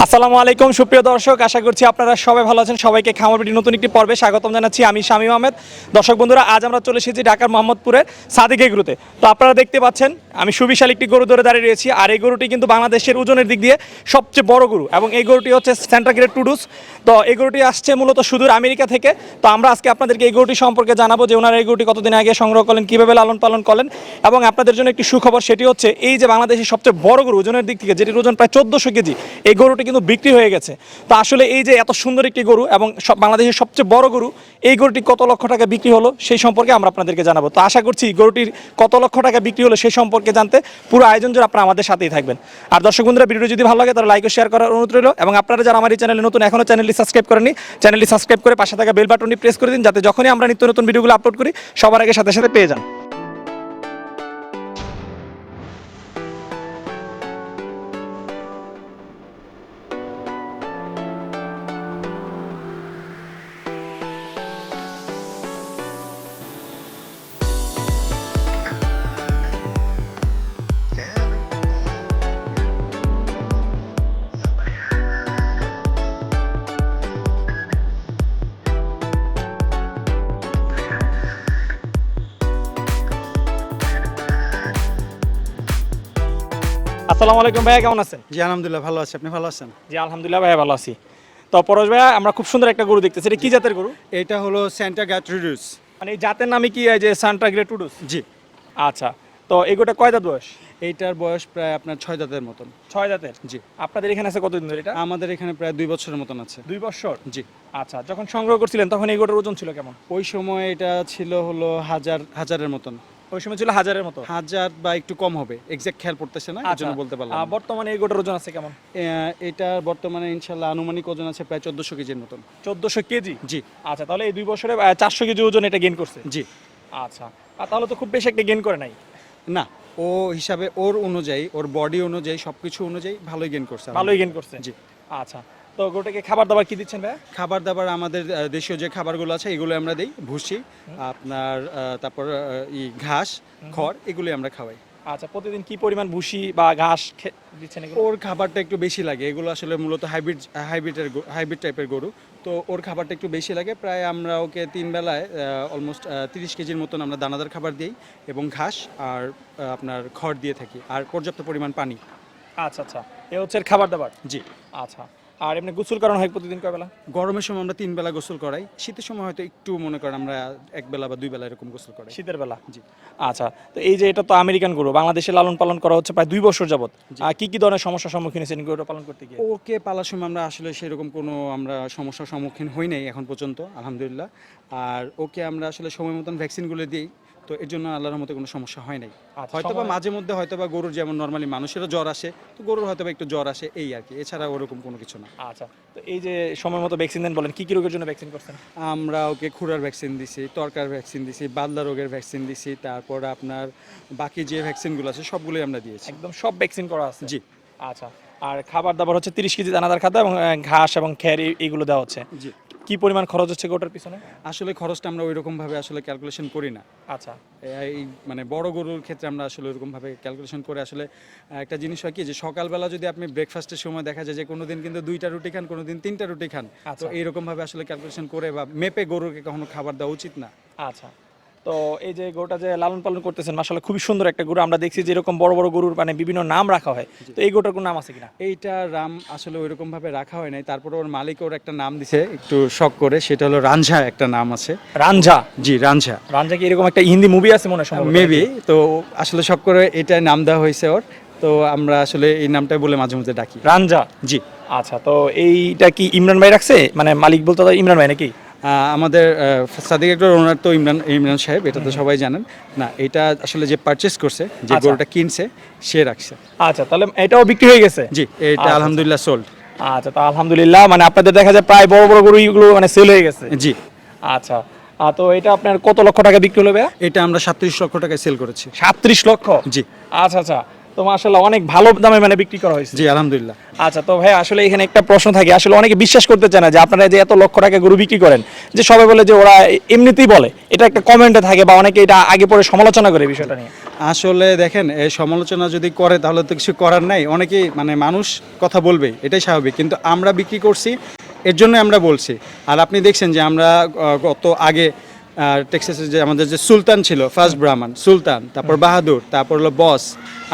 আসসালামু আলাইকুম সুপ্রিয় দর্শক, আশা করছি আপনারা সবাই ভালো আছেন। সবাইকে খামার বিডির নতুন একটি পর্বে স্বাগতম জানাচ্ছি। আমি শামীম আহমেদ। দর্শক বন্ধুরা, আজ আমরা চলে এসেছি ঢাকার মোহাম্মদপুরের সাদিক এগ্রোতে। তো আপনারা দেখতে পাচ্ছেন আমি সুবিশাল একটি গরু ধরে দাঁড়িয়ে রয়েছি, আর এই গরুটি কিন্তু বাংলাদেশের ওজনের দিক দিয়ে সবচেয়ে বড় গরু, এবং এই গরুটি হচ্ছে সেন্ট্রা গ্রেড টুডুস। তো এই গরুটি আসছে মূলত সুদূর আমেরিকা থেকে। তো আমরা আজকে আপনাদেরকে এই গরুটি সম্পর্কে জানাবো যে ওনারা এই গরুটি কতদিন আগে সংগ্রহ করলেন, কীভাবে লালন পালন করলেন, এবং আপনাদের জন্য একটি সুখবর, সেটি হচ্ছে এই যে বাংলাদেশের সবচেয়ে বড় গরু ওজনের দিক থেকে, যেটির ওজন প্রায় 1400 কেজি, এই গরুটি কিন্তু বিক্রি হয়ে গেছে। তো আসলে এই যে এত সুন্দর একটি গরু এবং বাংলাদেশের সবচেয়ে বড় গরু, এই গরুটি কত লক্ষ টাকা বিক্রি হলো সেই সম্পর্কে আমরা আপনাদেরকে জানাবো। তো আশা করছি গরুটির কত লক্ষ টাকা বিক্রি হলো সেই সম্পর্কে জানতে পুরো আয়োজন জুড়ে আপনারা আমাদের সাথেই থাকবেন। আর দর্শক বন্ধুরা, ভিডিও যদি ভালো লাগে তাহলে লাইক ও শেয়ার করার অনুরোধ রইল, এবং আপনারা যারা আমার এই চ্যানেলে নতুন, এখনো চ্যানেলটি সাবস্ক্রাইব করেননি, চ্যানেলটি সাবস্ক্রাইব করে পাশে থাকা বেল বাটনটি প্রেস করে দিন, যাতে যখনই আমরা নিত্য নতুন ভিডিওগুলো আপলোড করি সবার আগে সাথে সাথে পেয়ে যান। আসসালামু আলাইকুম ভাইয়া, কেমন আছেন? জি আলহামদুলিল্লাহ ভালো আছি। আপনি ভালো আছেন? জি আলহামদুলিল্লাহ ভাইয়া, ভালো আছি। তো পরশ ভাইয়া, আমরা খুব সুন্দর একটা গরু দেখতেছি, এটা কি জাতের গরু? এটা হলো সেন্টা গ্যাট্রিডুস। মানে এই জাতের নামে কি, এই যে সান্ট্রা গ্রেড টুডুস? জি। আচ্ছা, তো এই গরুটা কয় দাঁত বয়স? এইটার বয়স প্রায় আপনার 6 দাঁতের মতন। 6 দাঁতের। জি। আপনাদের এখানে আছে কতদিন ধরে এটা? আমাদের এখানে প্রায় 2 বছরের মতন আছে। 2 বছর। জি। আচ্ছা, যখন সংগ্রহ করছিলেন তখন এই গরুটার ওজন ছিল কেমন? ওই সময় এটা ছিল হলো হাজারের মতন। ওই সময় ছিল 1000-এর মতো। 1000 বা একটু কম হবে, এক্সাক্ট খেয়াল পড়তেছে না, এর জন্য বলতে পারলাম না। বর্তমানে এই গরুটার ওজন আছে কেমন? এটার বর্তমানে ইনশাআল্লাহ আনুমানিক ওজন আছে প্রায় 1400 কেজির মতন। 1400 কেজি? জি। আচ্ছা, তাহলে এই 2 বছরে 400 কেজি ওজন এটা গেইন করছে? জি। আচ্ছা, তাহলে তো খুব বেশি একটা গেইন করে নাই। না, ও হিসাবে ওর অনুযায়ী, ওর বডি অনুযায়ী, সবকিছু অনুযায়ী ভালোই গেইন করছে। ভালোই গেইন করছে। জি। আচ্ছা, তো গরুটাকে খাবার দাবার কি দিচ্ছেন ভাই? খাবার দাবার আমাদের দেশীয় যে খাবারগুলো আছে এগুলো আমরা দিই, ভুসি আপনার তারপর ঘাস, খড়, এগুলো আমরা খাওয়াই। আচ্ছা, প্রতিদিন কি পরিমাণ ভুসি বা ঘাস দিচ্ছেন এগুলো? ওর খাবারটা একটু বেশি লাগে, এগুলো আসলে মূলত হাইব্রিড টাইপের গরু, তো ওর খাবারটা একটু বেশি লাগে। প্রায় আমরা ওকে 3 বেলায় অলমোস্ট 30 কেজির মতন আমরা দানাদার খাবার দিই, এবং ঘাস আর আপনার খড় দিয়ে থাকি, আর পর্যাপ্ত পরিমাণ পানি। আচ্ছা আচ্ছা, এ হচ্ছে এর খাবার দাবার। জি। আচ্ছা, আর এমনি গোসল করানো হয় প্রতিদিন কয় বেলা? গরমের সময় আমরা 3 বেলা গোসল করাই, শীতের সময় হয়তো একটু মনে করেন আমরা 1 বেলা বা 2 বেলা এরকম গোসল করাই। শীতের বেলা? জি। আচ্ছা, তো এই যে এটা তো আমেরিকান গরু, বাংলাদেশে লালন পালন করা হচ্ছে প্রায় 2 বছর যাবত। কি কি ধরনের সমস্যার সম্মুখীন হয়েছেন গরুটা পালন করতে গিয়ে? ওকে পালার সময় আমরা আসলে সেরকম কোনো সমস্যার সম্মুখীন হই নাই এখন পর্যন্ত, আলহামদুলিল্লাহ। আর ওকে আমরা আসলে সময় মতন ভ্যাকসিনগুলো দিই, তো এর জন্য আল্লাহর মতো কোনো সমস্যা হয় নাই। হয়তোবা মাঝে মধ্যে হয়তোবা গরুর যেমন নর্মালি মানুষেরও জ্বর আসে, তো গরুর হয়তোবা একটু জ্বর আসে, এই আর কি, এছাড়া ওরকম কোনো কিছু না। আচ্ছা, তো এই যে সময় মতো ভ্যাকসিন দেন বলেন, কি কি রোগের জন্য ভ্যাকসিন করছেন? আমরা ওকে খুরার ভ্যাকসিন দিছি, তরকার ভ্যাকসিন দিছি, বাদলা রোগের ভ্যাকসিন দিছি, তারপর আপনার বাকি যে ভ্যাকসিনগুলো আছে সবগুলোই আমরা দিয়েছি। একদম সব ভ্যাকসিন করা আছে? জি। আচ্ছা, আর খাবার দাবার হচ্ছে 30 কেজি দানাদার খাদ্য এবং ঘাস এবং খ্যার এইগুলো দেওয়া হচ্ছে। জি। কি পরিমাণ খরচ হচ্ছে গোটার পিছনে? আসলে খরচটা আমরা ওইরকম ভাবে আসলে ক্যালকুলেশন করি না। আচ্ছা, এই মানে বড় গরুর ক্ষেত্রে আমরা আসলে ওইরকম ভাবে ক্যালকুলেশন করে আসলে একটা জিনিস হয় কি, যে সকালবেলা যদি আপনি ব্রেকফাস্টের সময় দেখা যায় যে কোনোদিন কিন্তু 2টা রুটি খান, কোনোদিন 3টা রুটি খান, তো এইরকম ভাবে আসলে ক্যালকুলেশন করে বা মেপে গরুকে কখনো খাবার দেওয়া উচিত না। আচ্ছা, তো এই যে গরুটা যে লালন পালন করতেছেন, মাশাআল্লাহ খুবই সুন্দর একটা গরু। আমরা দেখছি যে এরকম বড় বড় গরুর মানে বিভিন্ন নাম রাখা হয়, তো এই গরুটার কোনো নাম আছে কিনা? এইটা রাম আসলে ওইরকম ভাবে রাখা হয় নাই, তারপরে ওর মালিক ওর একটা নাম দিছে একটু শখ করে, সেটা হলো রাঞ্ঝা, একটা নাম আছে। রাঞ্ঝা? জি, রাঞ্ঝা। রাঞ্ঝা কি এরকম একটা হিন্দি মুভি আছে মনে হয়? মেবি, তো আসলে শখ করে এটা নাম দেওয়া হয়েছে ওর, তো আমরা আসলে এই নামটাই বলে মাঝে মধ্যে ডাকি, রাঞ্ঝা। জি। আচ্ছা, তো এইটা কি ইমরান ভাই রাখছে, মানে মালিক বলতে তো ইমরান ভাই নাকি? আমাদের সাদিক এগ্রোর ওনার তো ইমরান সাহেব, এটা তো সবাই জানেন না। এটা আসলে যে পারচেস করছে, যে গরুটা কিনছে, সে রাখছে। আচ্ছা, তাহলে এটাও বিক্রি হয়ে গেছে? জি, এটা আলহামদুলিল্লাহ সোল্ড। আচ্ছা, তো আলহামদুলিল্লাহ, মানে আপনাদের দেখা যায় প্রায় বড় বড় গরুগুলো মানে সেল হয়ে গেছে? জি। আচ্ছা, তো এটা আপনার কত লক্ষ টাকা বিক্রি হলো ভাইয়া? এটা আমরা 37 লক্ষ টাকায় সেল করেছি। 37 লক্ষ? জি। আচ্ছা আচ্ছা, তো মাশাআল্লাহ অনেক ভালো দামে মানে বিক্রি করা হয়েছে। জি আলহামদুলিল্লাহ। আচ্ছা, তো ভাই আসলে এখানে একটা প্রশ্ন থাকে, আসলে অনেকে বিশ্বাস করতে চায় না যে আপনারা যে এত লক্ষ টাকা গরু বিক্রি করেন, যে সবাই বলে যে ওরা এমনিতেই বলে, এটা একটা কমেন্টে থাকে বা অনেকে এটা আগে পরে সমালোচনা করে বিষয়টা নিয়ে। আসলে দেখেন এই সমালোচনা যদি করে তাহলে তো কিছু করার নাই, অনেকেই মানে মানুষ কথা বলবেই, এটাই স্বাভাবিক, কিন্তু আমরা বিক্রি করছি এর জন্য আমরা বলছি। আর আপনি দেখছেন যে আমরা গত আগে টেক্সাসে যে আমাদের যে সুলতান ছিল, ফার্স্ট ব্রাহ্মণ সুলতান, তারপর বাহাদুর, তারপর হলো বস,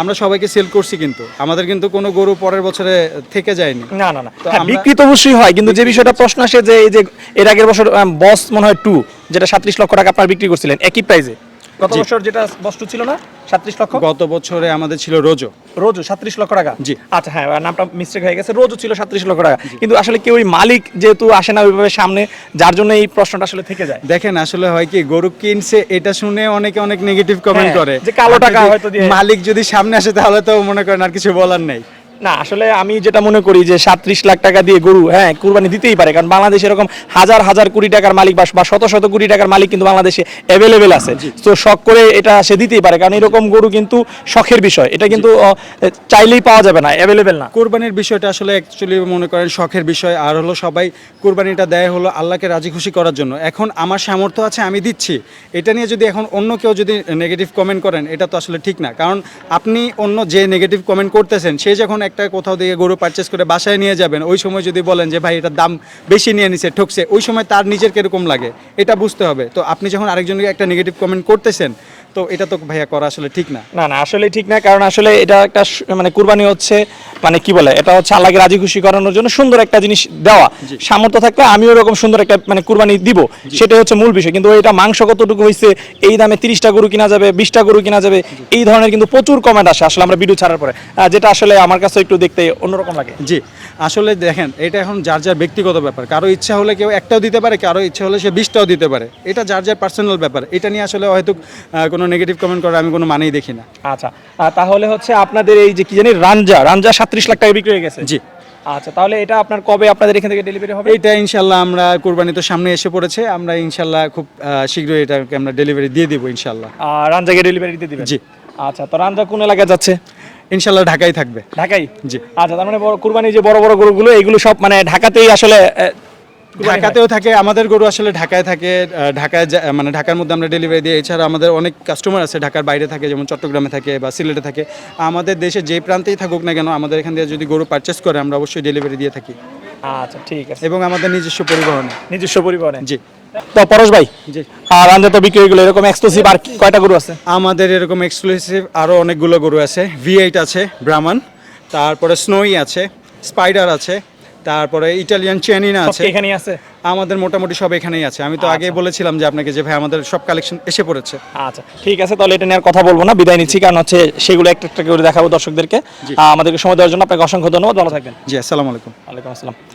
আমরা সবাইকে সেল করছি, কিন্তু আমাদের কিন্তু কোনো গরু পরের বছরে থেকে যায়নি। না না না, তো হ্যাঁ, আমরা- বিক্রি তো অবশ্যই হয়, কিন্তু যে বিষয়টা প্রশ্ন আসে যে এই যে এর আগের বছর বস মনে হয় 2 যেটা 37 লক্ষ টাকা আপনারা বিক্রি করছিলেন একই প্রাইসে, গত জি। বছর যেটা বস 2 ছিল না 37 লক্ষ, গত বছরে আমাদের ছিল রোজো। রোজও 37 লক্ষ টাকা। জি। আচ্ছা হ্যাঁ, নামটা মিস্টেক হয়ে গেছে, রোজও ছিল 37 লক্ষ টাকা, কিন্তু আসলে কেউ ওই মালিক যেহেতু আসে না ওইভাবে সামনে, যার জন্য এই প্রশ্নটা আসলে থেকে যায়। দেখেন আসলে হয় কি, গরু কিনছে এটা শুনে অনেকে অনেক নেগেটিভ কমেন্ট হ্যাঁ, করে যে কালো আর টাকা যদি হয়তো দিয়ে- মালিক যদি সামনে আসে তাহলে তো মনে করেন আর কিছু বলার নেই। না আসলে আমি যেটা মনে করি যে 37 লাখ টাকা দিয়ে গরু হ্যাঁ কুরবানি দিতেই পারে, কারণ বাংলাদেশে এরকম হাজার হাজার কোটি টাকার মালিক বা শত শত কোটি টাকার মালিক কিন্তু বাংলাদেশে অ্যাভেলেবেল আছে, তো শখ করে এটা সে দিতেই পারে, কারণ এরকম গরু কিন্তু শখের বিষয়, এটা কিন্তু চাইলেই পাওয়া যাবে না, অ্যাভেলেবেল না। কোরবানির বিষয়টা আসলে অ্যাকচুয়ালি মনে করেন শখের বিষয়, আর হলো সবাই কোরবানিটা দেয় হলো আল্লাহকে রাজি খুশি করার জন্য। এখন আমার সামর্থ্য আছে আমি দিচ্ছি, এটা নিয়ে যদি এখন অন্য কেউ যদি নেগেটিভ কমেন্ট করেন এটা তো আসলে ঠিক না, কারণ আপনি অন্য যে নেগেটিভ কমেন্ট করতেছেন সে যখন একটা কোথাও থেকে গরু পারচেস করে বাসায় নিয়ে যাবেন, ওই সময় যদি বলেন যে ভাই এটার দাম বেশি নিয়ে নিছে, ঠকছে, ওই সময় তার নিজের কিরকম লাগে এটা বুঝতে হবে। তো আপনি যখন আরেকজনকে একটা নেগেটিভ কমেন্ট করতেছেন, তো এটা তো ভাইয়া করা আসলে ঠিক না। না না আসলে ঠিক না, কারণ আসলে এটা একটা মানে কুরবানি হচ্ছে মানে কি বলে, এটা হচ্ছে আল্লাহকে রাজি খুশি করানোর জন্য সুন্দর একটা জিনিস দেওয়া, সামর্থ্য থাকলে আমিও এরকম সুন্দর একটা মানে কুরবানি দিব, সেটাই হচ্ছে মূল বিষয়। কিন্তু এটা মাংস কতটুকু হয়েছে, এই দামে 30টা গরু কিনা যাবে, 20টা গরু কিনা যাবে, এই ধরনের কিন্তু প্রচুর কমেন্ট আসে আসলে আমরা ভিডিও ছাড়ার পরে, যেটা আসলে আমার কাছে একটু দেখতে অন্যরকম লাগে। জি আসলে দেখেন এটা এখন যার যার ব্যক্তিগত ব্যাপার, কারো ইচ্ছা হলে কেউ একটাও দিতে পারে, কারো ইচ্ছা হলে সে 20টাও দিতে পারে, এটা যার যার পার্সোনাল ব্যাপার, এটা নিয়ে আসলে হয়তো কোনো নেগেটিভ কমেন্ট করার আমি কোনো মানেই দেখি না। আচ্ছা, তাহলে হচ্ছে আপনাদের এই যে কি জানি রাঞ্জা 37 লাখ টাকা বিক্রি হয়ে গেছে। জি আচ্ছা, তাহলে এটা আপনার কবে আপনাদের এখান থেকে ডেলিভারি হবে? এইটা ইনশাল্লাহ আমরা কোরবানি তো সামনে এসে পড়েছে, আমরা ইনশাল্লাহ খুব শীঘ্রই এটাকে আমরা ডেলিভারি দিয়ে দিব ইনশাল্লাহ। রাঞ্জাকে ডেলিভারি দিয়ে দিবেন? জি। আচ্ছা, তো রাঞ্জা কোন এলাকায় যাচ্ছে? ইনশাল্লাহ ঢাকায় থাকবে। ঢাকাই? জি। আচ্ছা, তার মানে কুরবানি যে বড় বড় গরুগুলো এগুলো সব মানে ঢাকাতেই আসলে কুরবানি হয়? ঢাকাতেও থাকে, আমাদের গরু আসলে ঢাকায় থাকে, ঢাকায় মানে ঢাকার মধ্যে আমরা ডেলিভারি দিই। এছাড়া আমাদের অনেক কাস্টমার আছে ঢাকার বাইরে থাকে, যেমন চট্টগ্রামে থাকে বা সিলেটে থাকে। আমাদের দেশে যে প্রান্তেই থাকুক না কেন, আমাদের এখান থেকে যদি গরু পারচেস করে আমরা অবশ্যই ডেলিভারি দিয়ে থাকি, আচ্ছা ঠিক আছে। এবং আমাদের নিজস্ব পরিবহনে। নিজস্ব পরিবহনে? জি তো পরশ ভাই, জি। আর রাঞ্জা তো বিক্রি হয়ে গেলো, এরকম এক্সক্লুসিভ আর কয়টা গরু আছে? আমাদের এরকম এক্সক্লুসিভ আরও অনেকগুলো গরু আছে। V8 আছে, ব্রাহ্মণ, তারপরে স্নোই আছে, স্পাইডার আছে, তারপরে ইটালিয়ান চেনিনা সব আছে। কি এখানেই আছে? আমাদের মোটামুটি সব এখানেই আছে। আমি তো আগে বলেছিলাম যে আপনাকে যে ভাই আমাদের সব কালেকশন এসে পড়েছে। আচ্ছা ঠিক আছে, তাহলে এটা নিয়ে আর কথা বলবো না, বিদায় নিচ্ছি, কারণ হচ্ছে সেগুলো একটা একটা করে দেখাবো দর্শকদেরকে। আমাদেরকে সময় দেওয়ার জন্য আপনাকে অসংখ্য ধন্যবাদ, ভালো থাকবেন। জি আসসালামু আলাইকুম। ওয়ালাইকুম আসসালাম।